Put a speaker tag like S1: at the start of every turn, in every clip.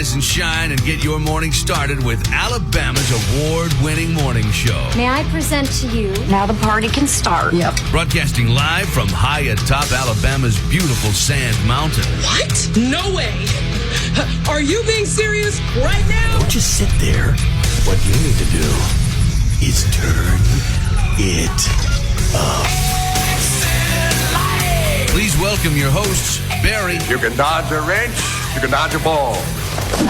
S1: rise and shine and get your morning started with Alabama's award-winning morning show.
S2: May I present to you?
S3: Now the party can start.
S4: Yep.
S1: Broadcasting live from high atop Alabama's beautiful Sand Mountain.
S4: What? No way. Are you being serious right now?
S5: Don't just sit there. What you need to do is turn it up.
S1: Please welcome your hosts, Barry.
S6: You can dodge a wrench, you can dodge a ball.
S3: He's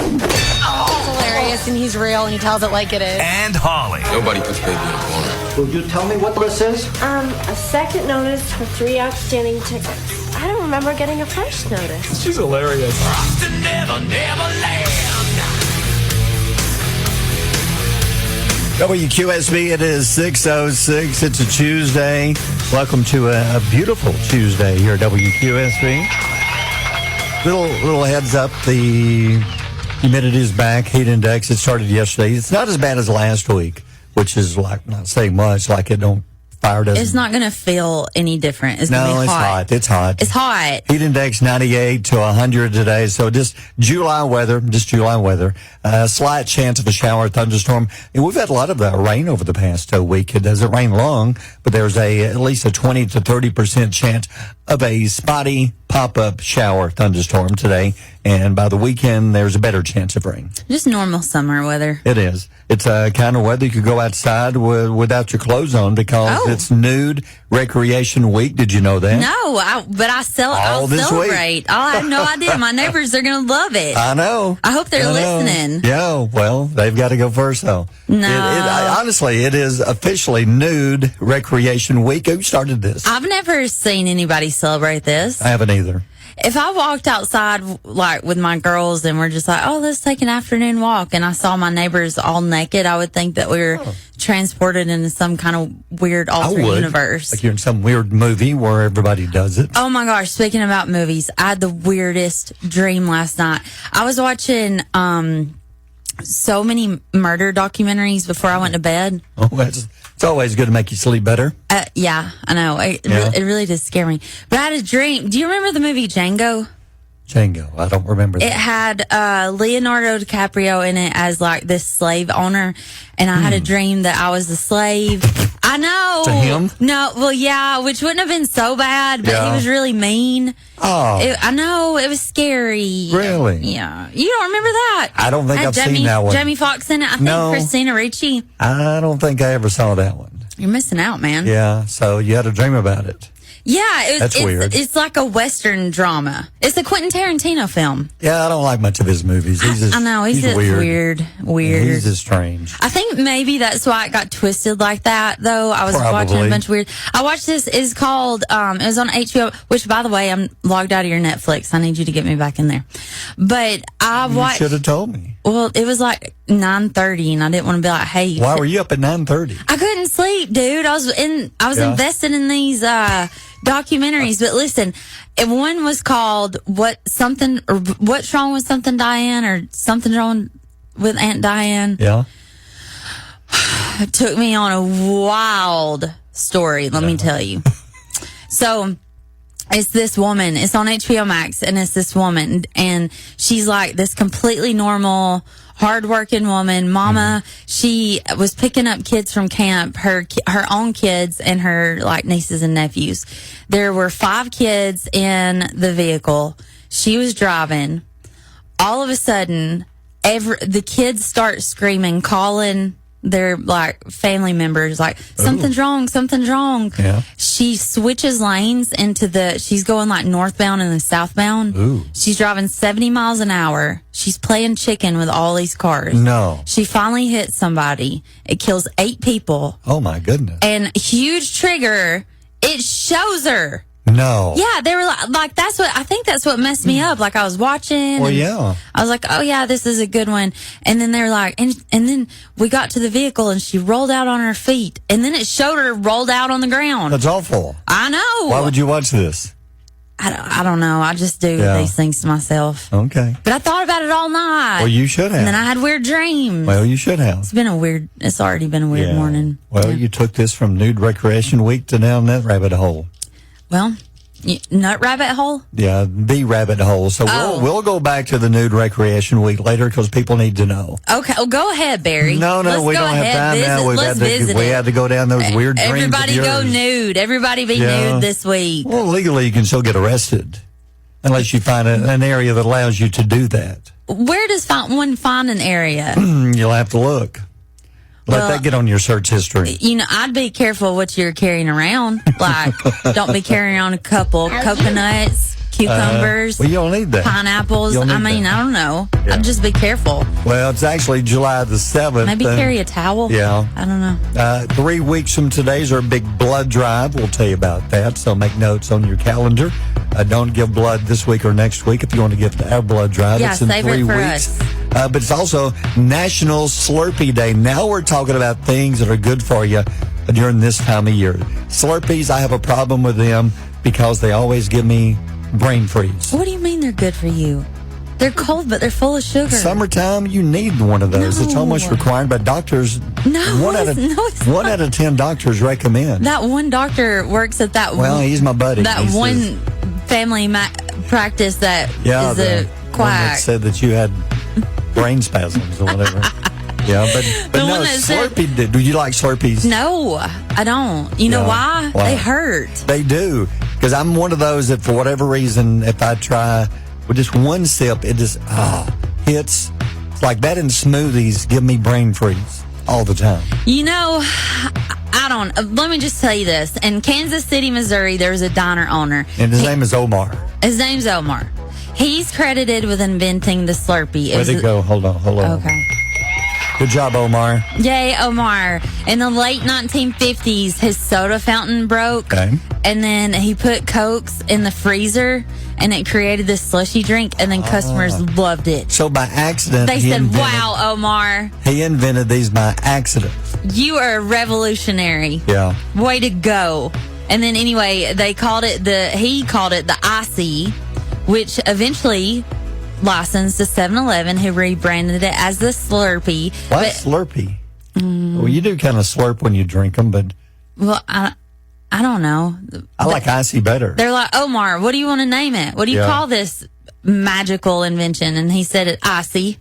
S3: hilarious and he's real and he tells it like it is.
S1: And Holly.
S7: Nobody puts baby in a corner.
S8: Will you tell me what this is?
S9: A second notice for 3 outstanding tickets. I don't remember getting a first notice.
S7: She's hilarious.
S5: WQSB, it is 6:06. It's a Tuesday. Welcome to a beautiful Tuesday here at WQSB. Little heads up, the humidity is back, heat index, it started yesterday. It's not as bad as last week, which is like not saying much, like it don't fire doesn't.
S10: It's not going to feel any different. It's going to be hot.
S5: It's hot.
S10: It's hot.
S5: Heat index 98 to 100 today. So just July weather. Slight chance of a shower, thunderstorm. And we've had a lot of rain over the past week. It doesn't rain long, but there's at least a 20 to 30% chance of a spotty pop-up shower thunderstorm today. And by the weekend, there's a better chance of rain.
S10: Just normal summer weather.
S5: It is. It's a kind of weather you could go outside without your clothes on because it's Nude Recreation Week. Did you know that?
S10: No, but I'll celebrate. I have no idea. My neighbors are going to love it.
S5: I know.
S10: I hope they're listening.
S5: Yeah, well, they've got to go first, though.
S10: No.
S5: Honestly, it is officially Nude Recreation Week. Who started this?
S10: I've never seen anybody celebrate this.
S5: I haven't either.
S10: If I walked outside like with my girls and we're just like, oh, let's take an afternoon walk, and I saw my neighbors all naked, I would think that we were transported into some kind of weird alternate universe.
S5: Like you're in some weird movie where everybody does it.
S10: Oh my gosh, speaking about movies, I had the weirdest dream last night. I was watching so many murder documentaries before I went to bed.
S5: Oh, it's always good to make you sleep better.
S10: Yeah, I know. It really does scare me. But I had a dream. Do you remember the movie Django?
S5: Django. I don't remember that.
S10: It had Leonardo DiCaprio in it as like this slave owner, and I had a dream that I was the slave. I know.
S5: To him?
S10: No, well, yeah, which wouldn't have been so bad, but he was really mean.
S5: Oh.
S10: I know. It was scary.
S5: Really?
S10: Yeah. You don't remember that?
S5: I don't think I've seen that one.
S10: Jamie Foxx in it. I think Christina Ricci.
S5: I don't think I ever saw that one.
S10: You're missing out, man.
S5: Yeah, so you had a dream about it.
S10: Yeah,
S5: That's weird.
S10: It's like a Western drama. It's a Quentin Tarantino film.
S5: Yeah, I don't like much of his movies.
S10: I know, he's just weird.
S5: Yeah, he's just strange.
S10: I think maybe that's why it got twisted like that, though. I was watching a bunch of weird. I watched this. It's called, it was on HBO, which, by the way, I'm logged out of your Netflix. I need you to get me back in there. But I watched.
S5: You should have told me.
S10: Well, it was like 9:30, and I didn't want to be like, hey.
S5: Why were you up at 9:30?
S10: I couldn't sleep, dude. I was invested in these documentaries. But listen, one was called What's Wrong with Something Diane, or Something Wrong with Aunt Diane.
S5: Yeah.
S10: It took me on a wild story, let me tell you. So it's this woman. It's on HBO Max, and it's this woman, and she's like this completely normal, hardworking woman. Mama, she was picking up kids from camp, her own kids and her like nieces and nephews. There were 5 kids in the vehicle. She was driving. All of a sudden, the kids start screaming, calling their like family members, like something's wrong.
S5: Yeah.
S10: She switches lanes she's going like northbound and then southbound.
S5: Ooh.
S10: She's driving 70 miles an hour. She's playing chicken with all these cars.
S5: No.
S10: She finally hits somebody. It kills 8 people.
S5: Oh my goodness.
S10: And huge trigger, it shows her.
S5: No.
S10: Yeah, they were like I think that's what messed me up. Like I was watching.
S5: Well, yeah.
S10: I was like, oh yeah, this is a good one. And then they were like, and then we got to the vehicle and she rolled out on her feet. And then it showed her rolled out on the ground.
S5: That's awful.
S10: I know.
S5: Why would you watch this?
S10: I don't know. I just do these things to myself.
S5: Okay.
S10: But I thought about it all night.
S5: Well, you should have.
S10: And then I had weird dreams.
S5: Well, you should have.
S10: It's already been a weird morning.
S5: Well, you took this from Nude Recreation Week to down that rabbit hole.
S10: Well, Nut rabbit hole?
S5: Yeah, the rabbit hole. So
S10: Oh.
S5: we'll go back to the nude recreation week later because people need to know.
S10: Okay, well, go ahead, Barry.
S5: No,
S10: Let's
S5: we
S10: go
S5: don't have
S10: ahead.
S5: time now.
S10: Let's visit
S5: We
S10: it.
S5: had to go down those weird dreams of
S10: Everybody go
S5: yours.
S10: nude. Everybody be
S5: Yeah.
S10: nude this week.
S5: Well, legally, you can still get arrested unless you find an area that allows you to do that.
S10: Where does one find an area?
S5: You'll have to look. Let
S10: Well,
S5: that get on your search history.
S10: I'd be careful what you're carrying around. Like, don't be carrying on a couple coconuts, cucumbers,
S5: Well, you don't need that.
S10: pineapples.
S5: You'll need
S10: I mean,
S5: that.
S10: I don't know.
S5: Yeah.
S10: I'd just be careful.
S5: Well, it's actually July the 7th.
S10: Maybe
S5: and,
S10: carry a towel.
S5: Yeah.
S10: I don't know.
S5: 3 weeks from today's our big blood drive. We'll tell you about that. So make notes on your calendar. Don't give blood this week or next week if you want to give our blood drive.
S10: Yeah,
S5: it's in
S10: save it
S5: 3
S10: for
S5: weeks.
S10: us.
S5: But it's also National Slurpee Day. Now we're talking about things that are good for you during this time of year. Slurpees, I have a problem with them because they always give me brain freeze.
S10: What do you mean they're good for you? They're cold, but they're full of sugar.
S5: Summertime, you need one of those. It's
S10: No.
S5: almost required by doctors.
S10: No,
S5: one out of
S10: it's
S5: one
S10: not.
S5: out of 10 doctors recommend.
S10: That one doctor works at that
S5: Well, he's my buddy.
S10: that
S5: He
S10: one
S5: says-
S10: family practice that
S5: yeah,
S10: is
S5: the
S10: a
S5: one that
S10: quack.
S5: said that you had brain spasms or whatever. Yeah, but
S10: The
S5: no,
S10: one that said-
S5: Slurpee. Do you like Slurpees?
S10: No, I don't. You know
S5: Yeah.
S10: why?
S5: Why?
S10: They hurt.
S5: They do, because I'm one of those that for whatever reason, if I try with just one sip, it just hits. It's like that in smoothies give me brain freeze all the time.
S10: You know, I don't. Let me just tell you this. In Kansas City, Missouri, there's a diner owner.
S5: And his name is Omar.
S10: His name's Omar. He's credited with inventing the Slurpee.
S5: Where'd it go? Hold on.
S10: Okay.
S5: Good job, Omar.
S10: Yay, Omar. In the late 1950s, his soda fountain broke.
S5: Okay.
S10: And then he put Cokes in the freezer, and it created this slushy drink, and then customers loved it.
S5: So by accident,
S10: They
S5: he
S10: said,
S5: invented,
S10: wow, Omar,
S5: he invented these by accident.
S10: you are a revolutionary.
S5: Yeah.
S10: Way to go. And then anyway, he called it the Icy, which eventually licensed to 7-Eleven, who rebranded it as the Slurpee.
S5: Why
S10: But-
S5: Slurpee? Well, you do kind of slurp when you drink them, but
S10: Well, I don't know.
S5: I like icy better.
S10: They're like, Omar, what do you want to name it? What do you
S5: Yeah.
S10: call this magical invention? And he said it Icy.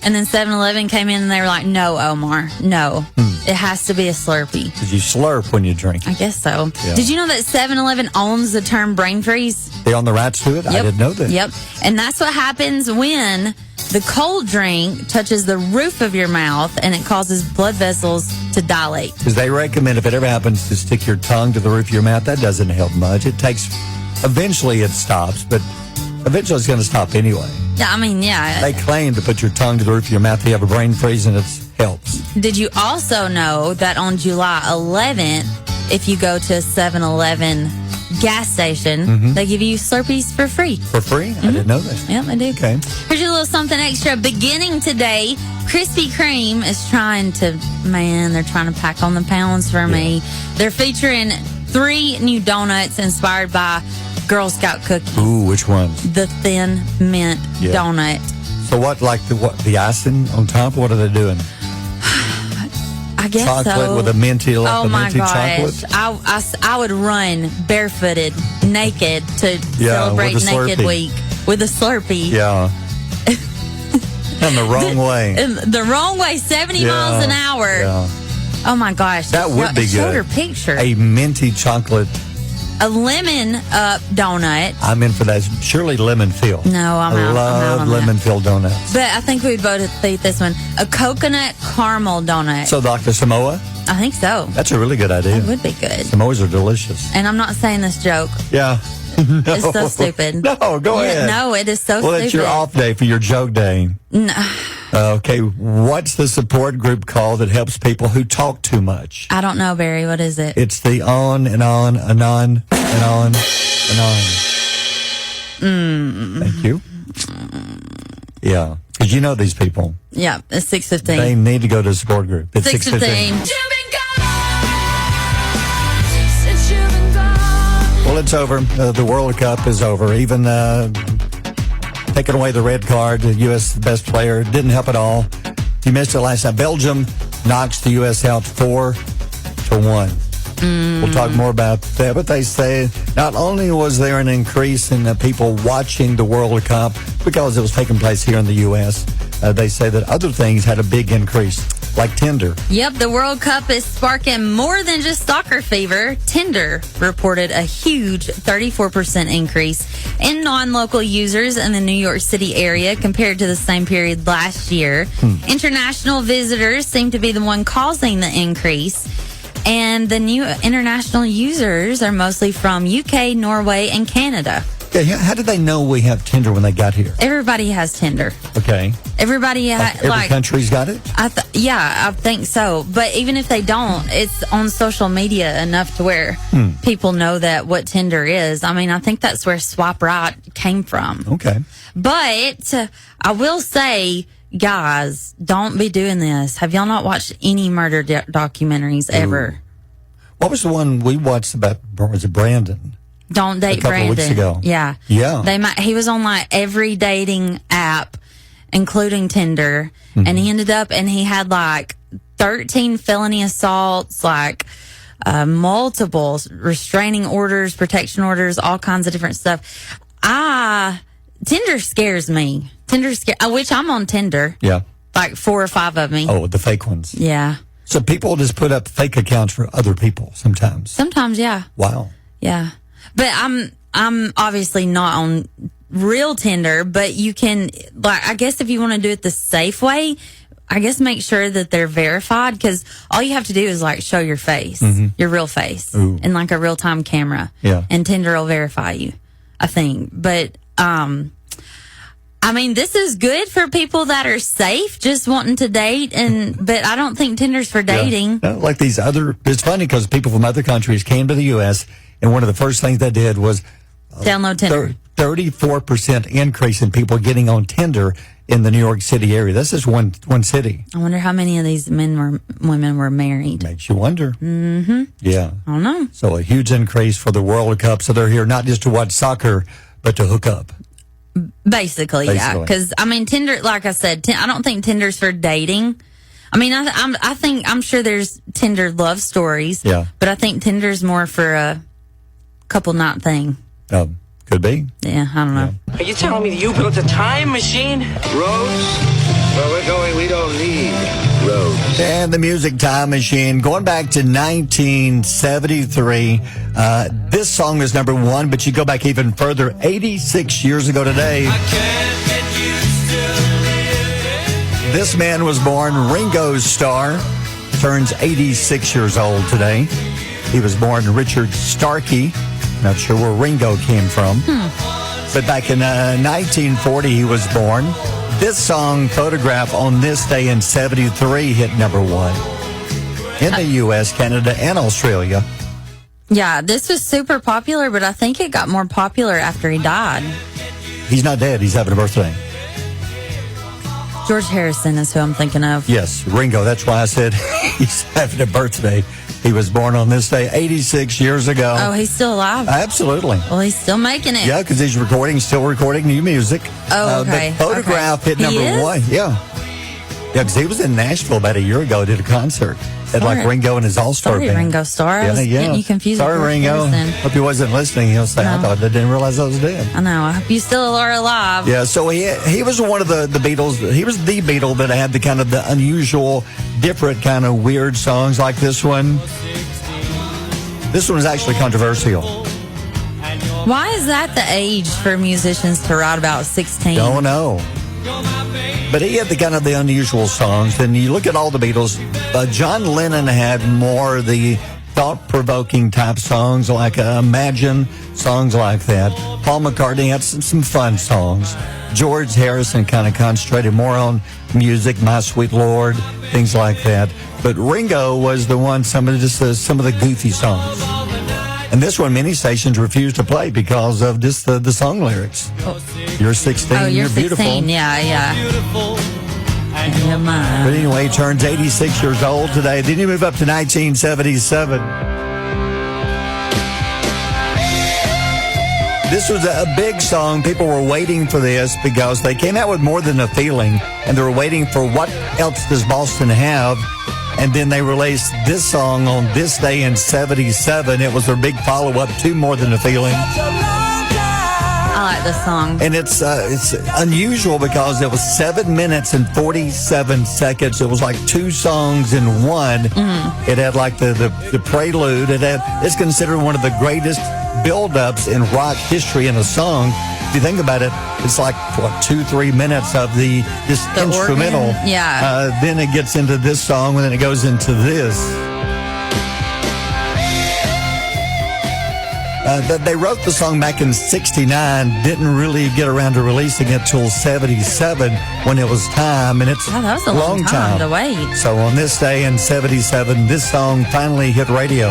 S10: And then 7-Eleven came in and they were like, no, Omar, no. It has to be a Slurpee.
S5: Did you slurp when you drink?
S10: I guess so.
S5: Yeah.
S10: Did you know that 7-Eleven owns the term brain freeze?
S5: They on the rights to it? I didn't know that.
S10: Yep. And that's what happens when the cold drink touches the roof of your mouth and it causes blood vessels to dilate.
S5: Because they recommend if it ever happens to stick your tongue to the roof of your mouth, that doesn't help much. It takes, eventually it stops, but eventually it's going to stop anyway.
S10: Yeah, I mean, yeah.
S5: They claim to put your tongue to the roof of your mouth, you have a brain freeze, and it helps.
S10: Did you also know that on July 11th, if you go to a 7-Eleven gas station, they give you Slurpees for free?
S5: For free? I didn't know that.
S10: Yep, I do.
S5: Okay.
S10: Here's your little something extra. Beginning today, Krispy Kreme is trying to pack on the pounds for me. They're featuring 3 new donuts inspired by Girl Scout cookies.
S5: Ooh, which ones?
S10: The Thin Mint
S5: Yeah.
S10: donut.
S5: So what, like the icing on top? What are they doing?
S10: I guess
S5: Chocolate
S10: so.
S5: with a minty, like
S10: Oh
S5: a
S10: my
S5: minty
S10: gosh!
S5: chocolate?
S10: I would run barefooted, naked to
S5: Yeah,
S10: celebrate
S5: with a
S10: Naked
S5: Slurpee.
S10: Week with a Slurpee.
S5: Yeah. And the wrong way.
S10: In the wrong way, 70
S5: Yeah,
S10: miles an hour.
S5: Yeah.
S10: Oh my gosh!
S5: That would be
S10: Showed
S5: good.
S10: her picture.
S5: A minty chocolate.
S10: A lemon donut.
S5: I'm in for that. Surely lemon filled.
S10: No, I'm out.
S5: I
S10: I'm
S5: love
S10: out on
S5: lemon
S10: that.
S5: filled donuts.
S10: But I think we'd both eat this one. A coconut caramel donut.
S5: So Dr. Samoa,
S10: I think so.
S5: that's a really good idea.
S10: It would be good.
S5: Samoas are delicious.
S10: And I'm not saying this joke.
S5: Yeah.
S10: It's so stupid.
S5: No, go ahead.
S10: No, it is so
S5: Well,
S10: stupid.
S5: it's your off day for your joke day.
S10: No.
S5: Okay, what's the support group called that helps people who talk too much?
S10: I don't know, Barry. What is it?
S5: It's the on and on and on and on and on. Thank you. Yeah, because you know these people.
S10: Yeah, it's 6:15.
S5: They need to go to the support group. It's
S10: 6:15.
S5: Well, it's over. The World Cup is over. Even taking away the red card, the U.S. best player didn't help at all. You missed it last night. Belgium knocks the U.S. out 4-1. We'll talk more about that. But they say not only was there an increase in people watching the World Cup because it was taking place here in the U.S., they say that other things had a big increase, like Tinder.
S10: Yep, the World Cup is sparking more than just soccer fever. Tinder reported a huge 34% increase in non-local users in the New York City area compared to the same period last year. International visitors seem to be the one causing the increase. And the new international users are mostly from UK, Norway, and Canada.
S5: Yeah, how did they know we have Tinder when they got here?
S10: Everybody has Tinder.
S5: Okay.
S10: Everybody
S5: Every country's got it?
S10: I think so. But even if they don't, it's on social media enough to where people know that what Tinder is. I mean, I think that's where Swipe Right came from.
S5: Okay.
S10: But I will say, guys, don't be doing this. Have y'all not watched any murder documentaries ever?
S5: What was the one we watched about, was it Brandon?
S10: Don't date
S5: A couple
S10: Brandon.
S5: of weeks ago.
S10: Yeah.
S5: Yeah.
S10: He was on like every dating app, including Tinder, and he ended up and he had like 13 felony assaults, like multiple restraining orders, protection orders, all kinds of different stuff. Tinder scares me. Which I'm on Tinder.
S5: Yeah.
S10: Like 4 or 5 of me.
S5: Oh, the fake ones.
S10: Yeah.
S5: So people just put up fake accounts for other people sometimes.
S10: Sometimes, yeah.
S5: Wow.
S10: Yeah. But I'm obviously not on real Tinder, but you can, like, I guess if you want to do it the safe way, I guess make sure that they're verified, because all you have to do is like show your face, your real face, in like a real time camera.
S5: Yeah.
S10: And Tinder will verify you, I think. But, I mean, this is good for people that are safe, just wanting to date, but I don't think Tinder's for dating.
S5: Yeah. Like these other, it's funny because people from other countries came to the U.S., and one of the first things they did was
S10: download Tinder.
S5: 34% increase in people getting on Tinder in the New York City area. This is one city.
S10: I wonder how many of these women were married.
S5: Makes you wonder. Mm-hmm. Yeah.
S10: I don't know.
S5: So a huge increase for the World Cup. So they're here not just to watch soccer, but to hook up.
S10: Basically. Yeah. Because, I mean, Tinder, like I said, I don't think Tinder's for dating. I mean, I'm sure there's Tinder love stories.
S5: Yeah.
S10: But I think Tinder's more for a couple night thing.
S5: Could be.
S10: Yeah, I don't know.
S2: Are you telling me that you built a time machine?
S7: Roads? Where we're going, we don't need roads.
S5: And the music time machine, going back to 1973. This song is number 1, but you go back even further, 86 years ago today. This man was born, Ringo Starr, turns 86 years old today. He was born Richard Starkey. Not sure where Ringo came from. But back in 1940, he was born. This song, Photograph, on this day in 73, hit number 1 in the U.S., Canada, and Australia.
S10: Yeah, this was super popular, but I think it got more popular after he died.
S5: He's not dead. He's having a birthday.
S10: George Harrison is who I'm thinking of.
S5: Yes, Ringo. That's why I said he's having a birthday. He was born on this day 86 years ago.
S10: Oh, he's still alive?
S5: Absolutely.
S10: Well, he's still making it.
S5: Yeah, because he's still recording new music.
S10: Oh, okay.
S5: But Photograph hit number 1. Yeah. Yeah, because he was in Nashville about a year ago, did a concert. At like Ringo and his All-Star
S10: Sorry,
S5: band.
S10: Ringo Starr. I was getting you confused.
S5: Sorry,
S10: with
S5: Ringo.
S10: Harrison.
S5: Hope he wasn't listening. He'll say, I didn't realize I was dead.
S10: I know. I hope you still are alive.
S5: Yeah, so he was one of the Beatles. He was the Beatle that had the kind of the unusual, different kind of weird songs like this one. This one was actually controversial.
S10: Why is that the age for musicians to write about 16?
S5: Don't know. But he had the kind of the unusual songs. And you look at all the Beatles, John Lennon had more of the thought-provoking type songs like Imagine, songs like that. Paul McCartney had some fun songs. George Harrison kind of concentrated more on music, My Sweet Lord, things like that. But Ringo was the one, some of the goofy songs. And this one, many stations refused to play because of just the song lyrics. You're 16,
S10: you're
S5: beautiful.
S10: 16, yeah.
S5: But anyway, he turns 86 years old today. Then you move up to 1977. This was a big song. People were waiting for this because they came out with More Than a Feeling, and they were waiting for what else does Boston have. And then they released this song on this day in 77. It was their big follow-up to More Than a Feeling.
S10: I like this song.
S5: And it's unusual because it was 7 minutes and 47 seconds. It was like two songs in one. It had like the prelude. It's considered one of the greatest build-ups in rock history in a song. If you think about it, it's like, 2-3 minutes of the instrumental.
S10: Organ. Yeah.
S5: Then it gets into this song, and then it goes into this. They wrote the song back in 69, didn't really get around to releasing it till 77 when it was time, and it's
S10: that was a long time to wait.
S5: So on this day in 77, this song finally hit radio.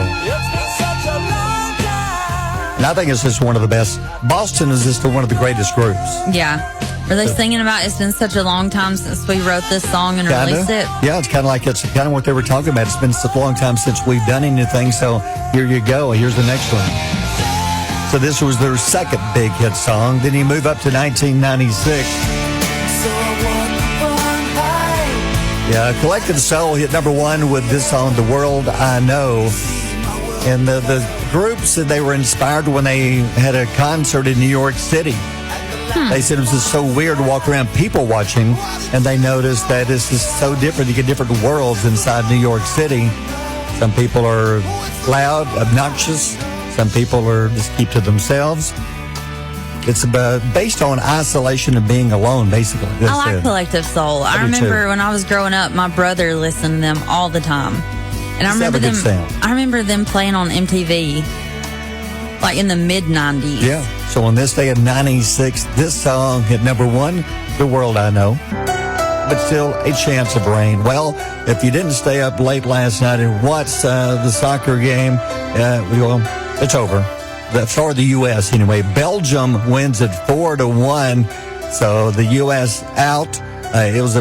S5: And I think it's just one of the best. Boston is just one of the greatest groups.
S10: Yeah. Are they singing about it's been such a long time since we wrote this song and released it?
S5: Yeah, it's kind of what they were talking about. It's been such a long time since we've done anything, so here you go. Here's the next one. So this was their second big hit song. Then you move up to 1996. Yeah, Collective Soul hit number one with this song, The World I Know. And the group said they were inspired when they had a concert in New York City. They said it was just so weird to walk around people watching, and they noticed that it's just so different. You get different worlds inside New York City. Some people are loud, obnoxious. Some people are just keep to themselves. It's based on isolation and being alone, basically.
S10: I like Collective Soul. I remember when I was growing up, my brother listened to them all the time. And I remember them playing on MTV, like in the mid-90s.
S5: Yeah. So on this day in 96, this song hit number one, The World I Know. But still, a chance of rain. Well, if you didn't stay up late last night and watch the soccer game, it's over. For the U.S. anyway. Belgium wins it 4-1. So the U.S. out. It was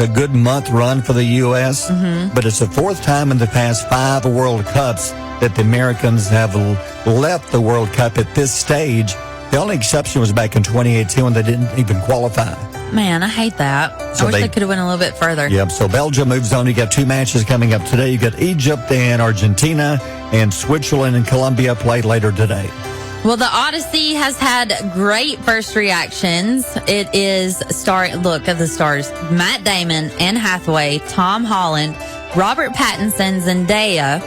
S5: a good month run for the U.S. But it's the fourth time in the past 5 World Cups that the Americans have left the World Cup at this stage. The only exception was back in 2018 when they didn't even qualify.
S10: Man, I hate that. I wish they could have went a little bit further.
S5: Yep, so Belgium moves on. You got 2 matches coming up today. You got Egypt and Argentina, and Switzerland and Colombia played later today.
S10: Well, the Odyssey has had great first reactions. It is look at the stars: Matt Damon, Anne Hathaway, Tom Holland, Robert Pattinson, Zendaya.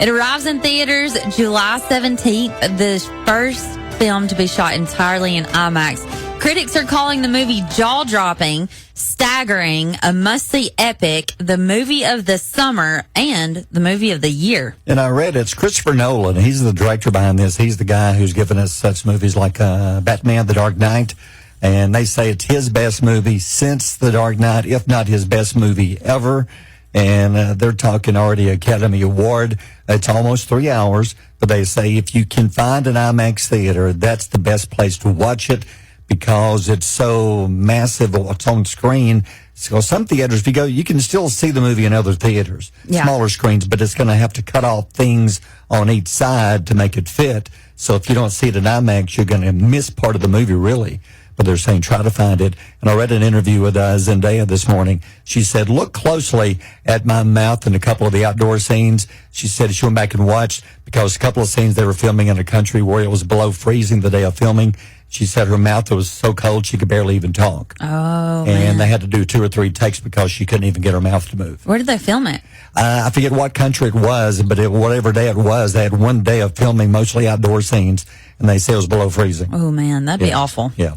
S10: It arrives in theaters July 17th, the first film to be shot entirely in IMAX. Critics are calling the movie jaw-dropping, staggering, a must-see epic, the movie of the summer, and the movie of the year.
S5: And I read it's Christopher Nolan. He's the director behind this. He's the guy who's given us such movies like Batman, The Dark Knight. And they say it's his best movie since The Dark Knight, if not his best movie ever. And they're talking already Academy Award. It's almost 3 hours. But they say if you can find an IMAX theater, that's the best place to watch it, because it's so massive what's on screen. So some theaters, if you go, you can still see the movie in other theaters, smaller screens, but it's going to have to cut off things on each side to make it fit. So if you don't see it in IMAX, you're going to miss part of the movie, really. But they're saying try to find it. And I read an interview with Zendaya this morning. She said, look closely at my mouth in a couple of the outdoor scenes. She said she went back and watched, because a couple of scenes they were filming in a country where it was below freezing the day of filming. She said her mouth was so cold she could barely even talk.
S10: Oh,
S5: and they had to do 2 or 3 takes because she couldn't even get her mouth to move.
S10: Where did they film it?
S5: I forget what country it was, but whatever day it was, they had 1 day of filming mostly outdoor scenes, and they say it was below freezing.
S10: Oh, man, that'd be awful.
S5: Yeah.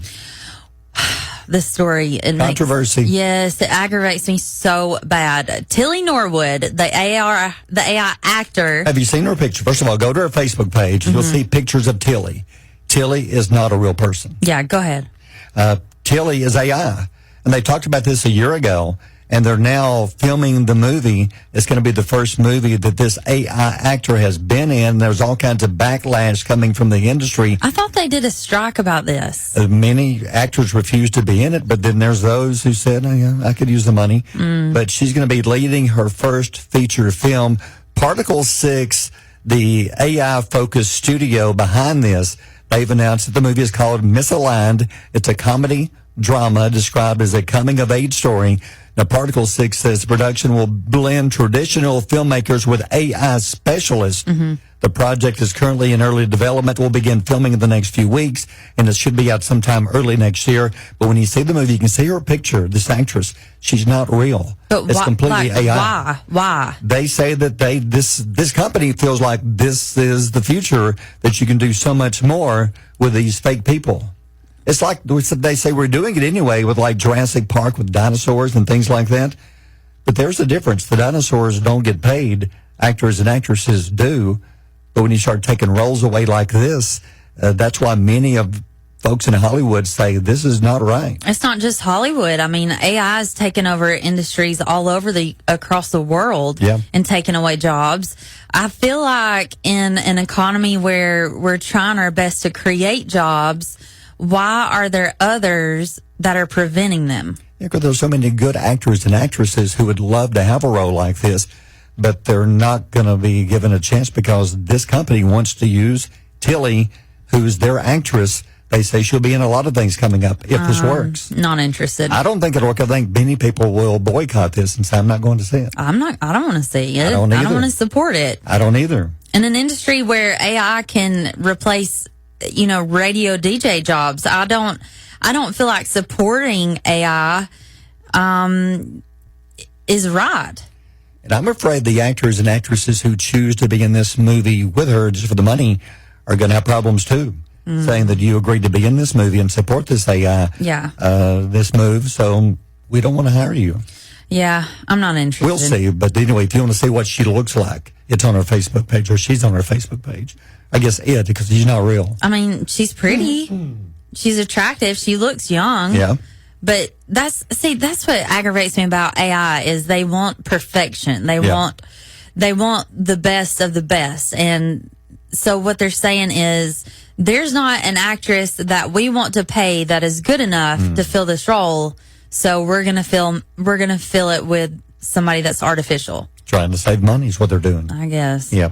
S10: This story.
S5: Controversy.
S10: Yes, it aggravates me so bad. Tilly Norwood, the AI actor.
S5: Have you seen her picture? First of all, go to her Facebook page. You'll see pictures of Tilly. Tilly is not a real person.
S10: Yeah, go ahead.
S5: Tilly is AI. And they talked about this a year ago, and they're now filming the movie. It's going to be the first movie that this AI actor has been in. There's all kinds of backlash coming from the industry.
S10: I thought they did a strike about this.
S5: Many actors refused to be in it, but then there's those who said, oh, yeah, I could use the money. But she's going to be leading her first feature film. Particle 6, the AI-focused studio behind this, they've announced that the movie is called Misaligned. It's a comedy drama described as a coming-of-age story. Now, Particle 6 says the production will blend traditional filmmakers with AI specialists. The project is currently in early development. We'll begin filming in the next few weeks, and it should be out sometime early next year. But when you see the movie, you can see her picture, this actress. She's not real.
S10: But
S5: it's completely AI.
S10: Why?
S5: They say that this company feels like this is the future, that you can do so much more with these fake people. It's like they say we're doing it anyway with like Jurassic Park with dinosaurs and things like that. But there's a difference. The dinosaurs don't get paid. Actors and actresses do. But when you start taking roles away like this, that's why many of folks in Hollywood say this is not right.
S10: It's not just Hollywood. I mean, AI is taking over industries all over across the world and taking away jobs. I feel like in an economy where we're trying our best to create jobs, why are there others that are preventing them?
S5: Yeah, because there's so many good actors and actresses who would love to have a role like this, but they're not going to be given a chance because this company wants to use Tilly, who's their actress. They say she'll be in a lot of things coming up if this works.
S10: Not interested.
S5: I don't think it'll work. I think many people will boycott this and say, I'm not going to see it.
S10: I don't want to see it.
S5: I don't either.
S10: want to support it.
S5: I don't either.
S10: In an industry where AI can replace, radio DJ jobs, I don't feel like supporting AI is right.
S5: And I'm afraid the actors and actresses who choose to be in this movie with her just for the money are going to have problems too. Saying that you agreed to be in this movie and support this AI, this move, so we don't want to hire you.
S10: Yeah, I'm not interested.
S5: We'll see, but anyway, if you want to see what she looks like, it's on her Facebook page, or she's on her Facebook page. I guess because she's not real.
S10: I mean, she's pretty. She's attractive. She looks young.
S5: Yeah.
S10: But that's what aggravates me about AI is they want perfection. They want the best of the best. And so what they're saying is there's not an actress that we want to pay that is good enough to fill this role. So we're going to fill it with somebody that's artificial.
S5: Trying to save money is what they're doing.
S10: I guess.
S5: Yeah.